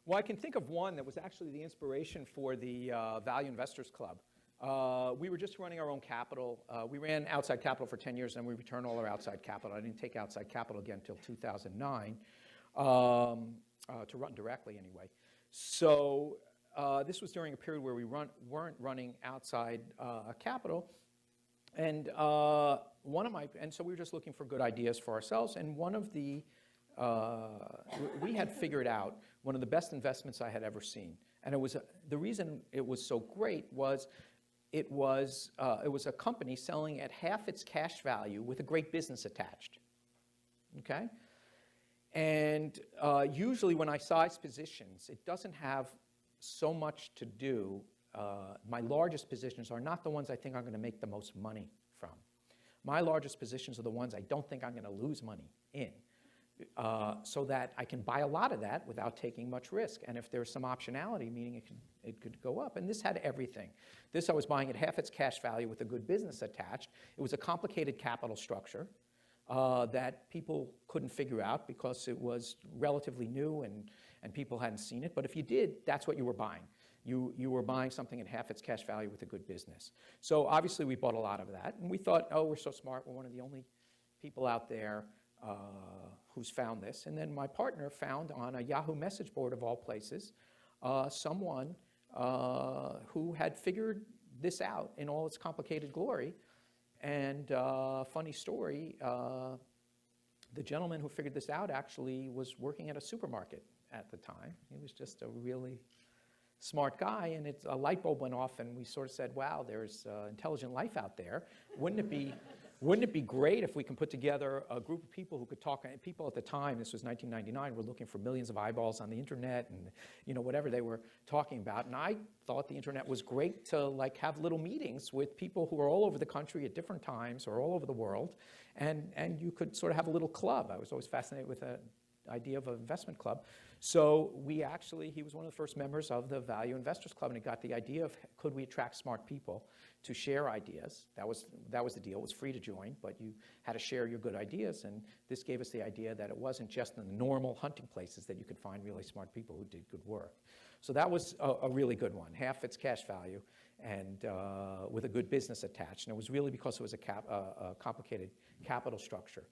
Well, I can think of one that was actually the inspiration for the Value Investors Club. We were just running our own capital. We ran outside capital for 10 years, and we returned all our outside capital. I didn't take outside capital again until 2009, to run directly anyway. So this was during a period where we weren't running outside capital. And and so we were just looking for good ideas for ourselves. And one of the we had figured out one of the best investments I had ever seen. And it was the reason it was so great was it was a company selling at half its cash value with a great business attached. Okay? And usually when I size positions, it doesn't have so much to do. My largest positions are not the ones I think I'm going to make the most money from. My largest positions are the ones I don't think I'm going to lose money in. So that I can buy a lot of that without taking much risk. And if there's some optionality, meaning it could go up. And this had everything. This I was buying at half its cash value with a good business attached. It was a complicated capital structure that people couldn't figure out because it was relatively new and people hadn't seen it. But if you did, that's what you were buying. You were buying something at half its cash value with a good business. So obviously we bought a lot of that. And we thought, oh, we're so smart. We're one of the only people out there who's found this. And then my partner found on a Yahoo message board of all places someone who had figured this out in all its complicated glory. And funny story, the gentleman who figured this out actually was working at a supermarket at the time. He was just a really smart guy, and a light bulb went off, and we sort of said, wow, there's intelligent life out there. Wouldn't it be great if we can put together a group of people who could talk? People at the time, this was 1999, were looking for millions of eyeballs on the internet and whatever they were talking about. And I thought the internet was great to have little meetings with people who are all over the country at different times or all over the world, and you could sort of have a little club. I was always fascinated with the idea of an investment club. So he was one of the first members of the Value Investors Club, and he got the idea of could we attract smart people to share ideas. That was the deal. It was free to join, but you had to share your good ideas, and this gave us the idea that it wasn't just in the normal hunting places that you could find really smart people who did good work. So that was a really good one, half its cash value and with a good business attached. And it was really because it was a complicated capital structure.